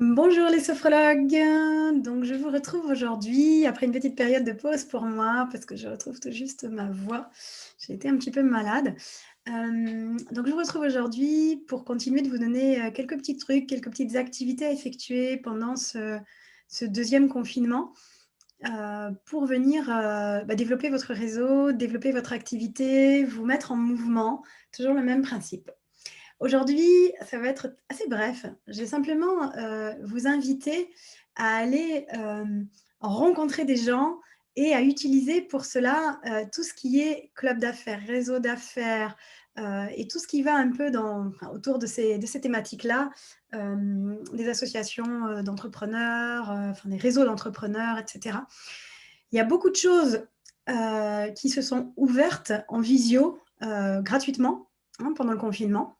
Bonjour les sophrologues, donc je vous retrouve aujourd'hui après une petite période de pause pour moi parce que je retrouve tout juste ma voix. J'ai été un petit peu malade. Donc je vous retrouve aujourd'hui pour continuer de vous donner, quelques petits trucs, quelques petites activités à effectuer pendant ce 2e confinement, pour venir, développer votre réseau, développer votre activité, vous mettre en mouvement. Toujours le même principe. Aujourd'hui, ça va être assez bref. Je vais simplement, vous inviter à aller, rencontrer des gens et à utiliser pour cela, tout ce qui est club d'affaires, réseau d'affaires, et tout ce qui va un peu autour de ces thématiques-là, des associations, d'entrepreneurs, enfin des réseaux d'entrepreneurs et cetera. Il y a beaucoup de choses, qui se sont ouvertes en visio, gratuitement, hein, pendant le confinement.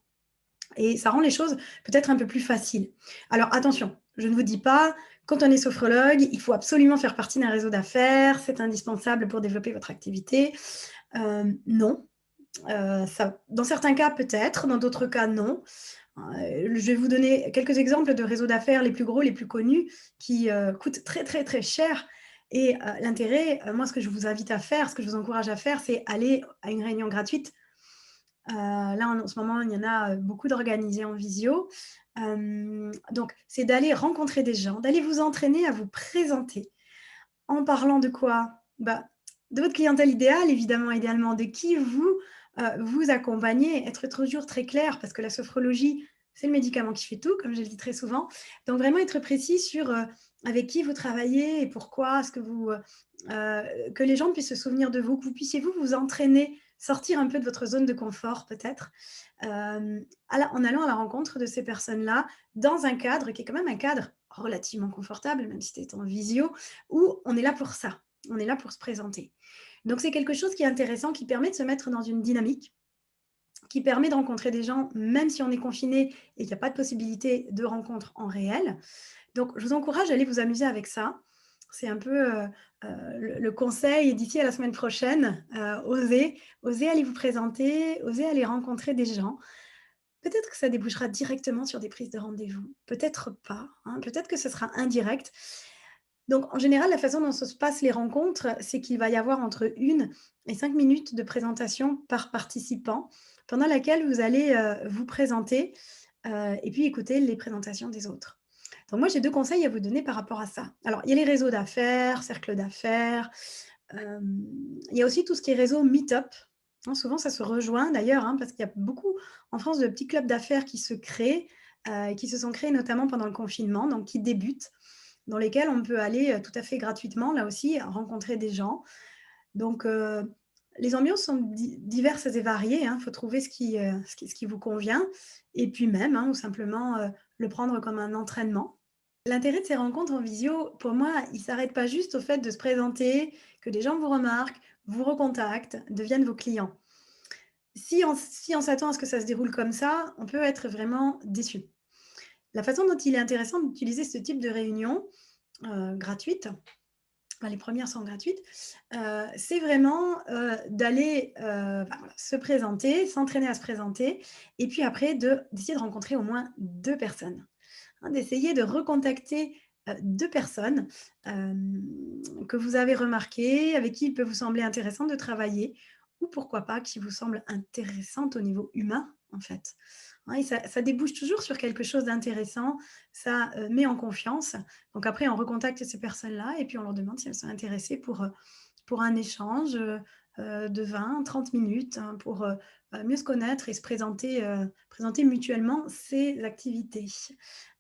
Et ça rend les choses peut-être un peu plus faciles. Alors attention, je ne vous dis pas, quand on est sophrologue, il faut absolument faire partie d'un réseau d'affaires, c'est indispensable pour développer votre activité. Non, dans certains cas peut-être, dans d'autres cas non. Je vais vous donner quelques exemples de réseaux d'affaires les plus gros, les plus connus, qui coûtent très très très cher. Et l'intérêt, moi ce que je vous invite à faire, ce que je vous encourage à faire, c'est aller à une réunion gratuite. Là, en ce moment, il y en a beaucoup d'organisés en visio. Donc, c'est d'aller rencontrer des gens, d'aller vous entraîner à vous présenter. En parlant de quoi? De votre clientèle idéale, évidemment, idéalement, de qui vous accompagnez, être toujours très clair, parce que la sophrologie, c'est le médicament qui fait tout, comme je le dis très souvent. Donc, vraiment être précis sur avec qui vous travaillez et pourquoi, ce que que les gens puissent se souvenir de vous, que vous puissiez vous entraîner, sortir un peu de votre zone de confort peut-être, en allant à la rencontre de ces personnes-là, dans un cadre qui est quand même un cadre relativement confortable, même si c'est en visio, où on est là pour ça, on est là pour se présenter. Donc c'est quelque chose qui est intéressant, qui permet de se mettre dans une dynamique, qui permet de rencontrer des gens, même si on est confiné et qu'il n'y a pas de possibilité de rencontre en réel. Donc je vous encourage à aller vous amuser avec ça. C'est un peu le conseil d'ici à la semaine prochaine. Osez aller vous présenter, osez aller rencontrer des gens. Peut-être que ça débouchera directement sur des prises de rendez-vous, peut-être pas, hein, peut-être que ce sera indirect. Donc, en général, la façon dont se passent les rencontres, c'est qu'il va y avoir entre 1 et 5 minutes de présentation par participant, pendant laquelle vous allez, vous présenter, et puis écouter les présentations des autres. Donc moi, j'ai 2 conseils à vous donner par rapport à ça. Alors, il y a les réseaux d'affaires, cercles d'affaires, il y a aussi tout ce qui est réseau meet-up, hein. Souvent, ça se rejoint d'ailleurs, hein, parce qu'il y a beaucoup en France de petits clubs d'affaires qui se créent, et qui se sont créés notamment pendant le confinement, donc qui débutent, dans lesquels on peut aller, tout à fait gratuitement, là aussi, rencontrer des gens. Donc les ambiances sont diverses et variées, hein. Il faut trouver ce qui vous convient et puis même, hein, ou simplement, le prendre comme un entraînement. L'intérêt de ces rencontres en visio, pour moi, il ne s'arrête pas juste au fait de se présenter, que des gens vous remarquent, vous recontactent, deviennent vos clients. Si on s'attend à ce que ça se déroule comme ça, on peut être vraiment déçu. La façon dont il est intéressant d'utiliser ce type de réunion, gratuite, enfin les premières sont gratuites, c'est vraiment, d'aller, voilà, se présenter, s'entraîner à se présenter et puis après d'essayer de rencontrer au moins 2 personnes, hein, d'essayer de recontacter, 2 personnes, que vous avez remarquées, avec qui il peut vous sembler intéressant de travailler ou pourquoi pas qui vous semblent intéressantes au niveau humain, en fait. Hein, et ça débouche toujours sur quelque chose d'intéressant, ça, met en confiance. Donc après on recontacte ces personnes-là et puis on leur demande si elles sont intéressées pour un échange, de 20-30 minutes, hein, pour, mieux se connaître et se présenter mutuellement ses activités.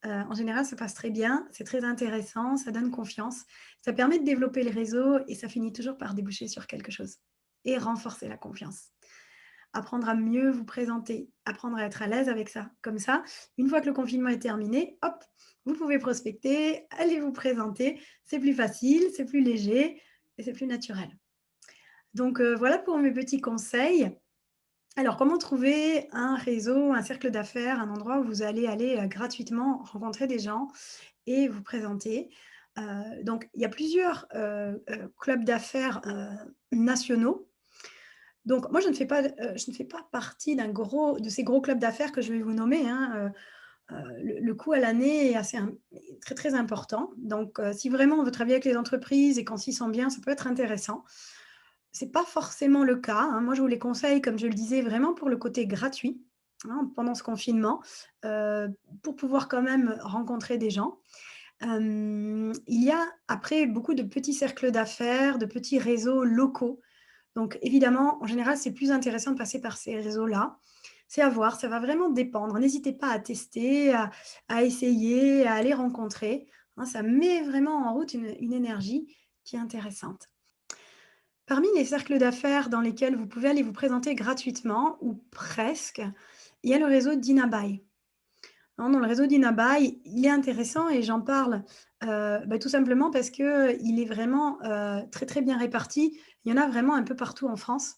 En général, ça passe très bien, c'est très intéressant, ça donne confiance, ça permet de développer le réseau et ça finit toujours par déboucher sur quelque chose et renforcer la confiance. Apprendre à mieux vous présenter, apprendre à être à l'aise avec ça. Comme ça, une fois que le confinement est terminé, hop, vous pouvez prospecter, aller vous présenter, c'est plus facile, c'est plus léger et c'est plus naturel. Donc voilà pour mes petits conseils. Alors, comment trouver un réseau, un cercle d'affaires, un endroit où vous allez aller, gratuitement rencontrer des gens et vous présenter? Donc il y a plusieurs, clubs d'affaires, nationaux. Donc moi je ne fais pas partie de ces gros clubs d'affaires que je vais vous nommer, hein, le coût à l'année est très, très important. Donc, si vraiment on veut travailler avec les entreprises et qu'on s'y sent bien, ça peut être intéressant. C'est pas forcément le cas, hein. Moi, je vous les conseille, comme je le disais, vraiment pour le côté gratuit, hein, pendant ce confinement, pour pouvoir quand même rencontrer des gens. Il y a après beaucoup de petits cercles d'affaires, de petits réseaux locaux. Donc évidemment, en général, c'est plus intéressant de passer par ces réseaux-là. C'est à voir, ça va vraiment dépendre. N'hésitez pas à tester, à essayer, à aller rencontrer, hein. Ça met vraiment en route une énergie qui est intéressante. Parmi les cercles d'affaires dans lesquels vous pouvez aller vous présenter gratuitement ou presque, il y a le réseau d'Inabai. Hein, dans le réseau d'Inabai, il est intéressant et j'en parle, tout simplement parce qu'il est vraiment, très, très bien réparti. Il y en a vraiment un peu partout en France.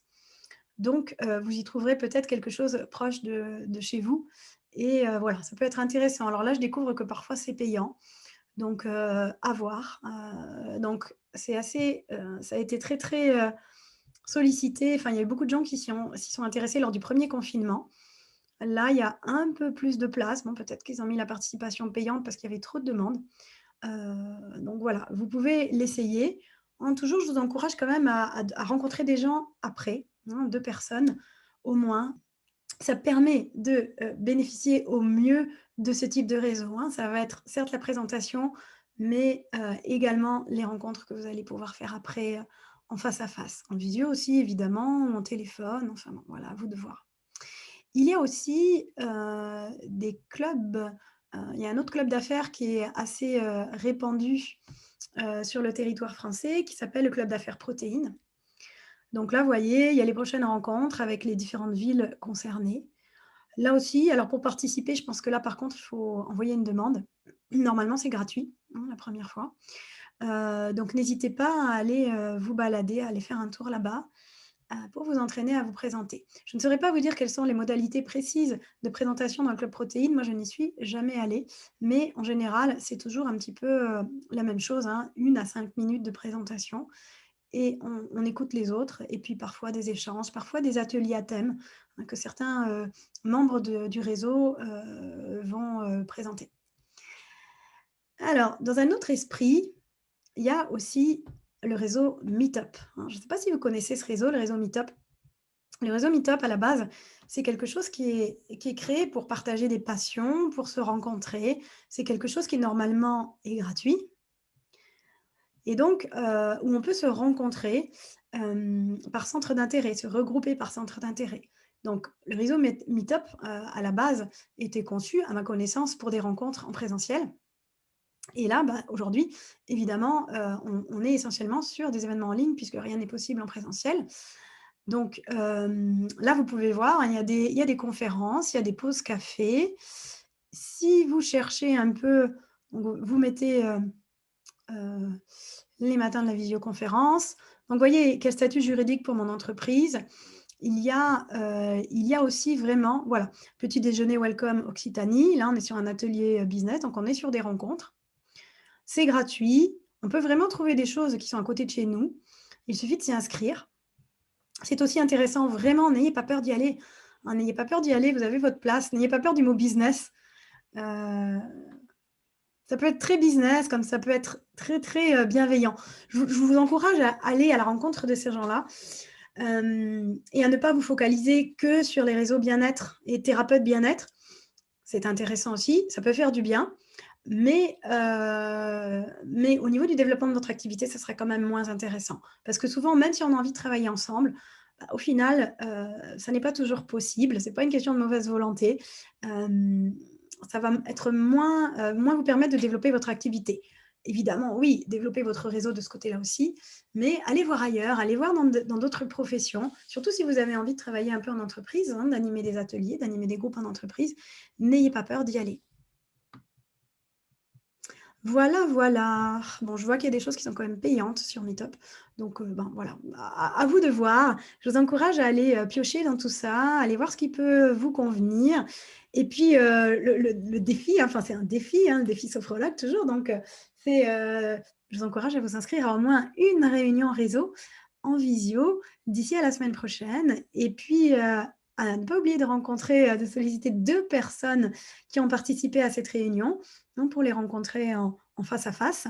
Donc, vous y trouverez peut-être quelque chose proche de chez vous et voilà, ça peut être intéressant. Alors là, je découvre que parfois c'est payant, donc à voir. Donc c'est assez, ça a été très, très, sollicité. Enfin, il y a eu beaucoup de gens qui s'y sont intéressés lors du premier confinement. Là, il y a un peu plus de place. Bon, peut-être qu'ils ont mis la participation payante parce qu'il y avait trop de demandes. Donc voilà, vous pouvez l'essayer. Toujours, je vous encourage quand même à rencontrer des gens après, hein, 2 personnes au moins. Ça permet de, bénéficier au mieux de ce type de réseau, hein. Ça va être certes la présentation, mais également les rencontres que vous allez pouvoir faire après, en face à face. En visio aussi évidemment ou en téléphone, enfin bon, voilà, à vous de voir. Il y a aussi, des clubs, il y a un autre club d'affaires qui est assez, répandu, sur le territoire français qui s'appelle le club d'affaires Protéines. Donc là, vous voyez, il y a les prochaines rencontres avec les différentes villes concernées. Là aussi, alors pour participer, je pense que là, par contre, il faut envoyer une demande. Normalement, c'est gratuit, hein, la première fois. Donc n'hésitez pas à aller, vous balader, à aller faire un tour là-bas, pour vous entraîner à vous présenter. Je ne saurais pas vous dire quelles sont les modalités précises de présentation dans le club protéines. Moi, je n'y suis jamais allée, mais en général, c'est toujours un petit peu, la même chose, hein, 1 à 5 minutes de présentation et on écoute les autres et puis parfois des échanges, parfois des ateliers à thème, hein, que certains, membres du réseau, vont, présenter. Alors, dans un autre esprit, il y a aussi le réseau Meetup, hein. Je ne sais pas si vous connaissez ce réseau, le réseau Meetup? Le réseau Meetup, à la base, c'est quelque chose qui est créé pour partager des passions, pour se rencontrer. C'est quelque chose qui, normalement, est gratuit et donc où on peut se rencontrer, par centre d'intérêt, se regrouper par centre d'intérêt. Donc le réseau Meetup, à la base, était conçu, à ma connaissance, pour des rencontres en présentiel et là, aujourd'hui, évidemment, on est essentiellement sur des événements en ligne puisque rien n'est possible en présentiel. Donc, là, vous pouvez voir, hein, il y a des conférences, il y a des pauses café. Si vous cherchez un peu, donc vous mettez, les matins de la visioconférence. Donc, vous voyez, quel statut juridique pour mon entreprise. Il y a aussi vraiment, voilà, petit déjeuner welcome Occitanie. Là, on est sur un atelier, business, donc on est sur des rencontres. C'est gratuit. On peut vraiment trouver des choses qui sont à côté de chez nous. Il suffit de s'y inscrire. C'est aussi intéressant, vraiment, n'ayez pas peur d'y aller, hein, n'ayez pas peur d'y aller, vous avez votre place, n'ayez pas peur du mot business. Ça peut être très business, comme ça peut être très, très, bienveillant. Je vous encourage à aller à la rencontre de ces gens-là, et à ne pas vous focaliser que sur les réseaux bien-être et thérapeutes bien-être. C'est intéressant aussi, ça peut faire du bien, mais au niveau du développement de votre activité, ça serait quand même moins intéressant. Parce que souvent, même si on a envie de travailler ensemble, au final, ça n'est pas toujours possible. C'est pas une question de mauvaise volonté. Ça va être moins vous permettre de développer votre activité. Évidemment, oui, développer votre réseau de ce côté-là aussi, mais allez voir ailleurs, allez voir dans d'autres professions, surtout si vous avez envie de travailler un peu en entreprise, hein, d'animer des ateliers, d'animer des groupes en entreprise, n'ayez pas peur d'y aller. Voilà, voilà. Bon, je vois qu'il y a des choses qui sont quand même payantes sur Meetup. Donc, voilà, à vous de voir. Je vous encourage à aller piocher dans tout ça, aller voir ce qui peut vous convenir. Et puis, le défi, hein, enfin, c'est un défi, hein, le défi sophrologue toujours. Donc, je vous encourage à vous inscrire à au moins une réunion réseau en visio d'ici à la semaine prochaine. Et puis, à ne pas oublier de rencontrer, de solliciter 2 personnes qui ont participé à cette réunion, hein, pour les rencontrer en face à face.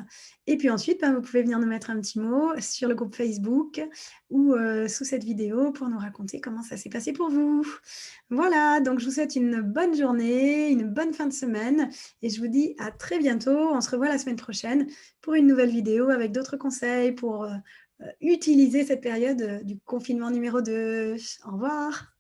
Et puis ensuite, ben, vous pouvez venir nous mettre un petit mot sur le groupe Facebook ou sous cette vidéo pour nous raconter comment ça s'est passé pour vous. Voilà, donc je vous souhaite une bonne journée, une bonne fin de semaine et je vous dis à très bientôt. On se revoit la semaine prochaine pour une nouvelle vidéo avec d'autres conseils pour, utiliser cette période, du confinement numéro 2. Au revoir.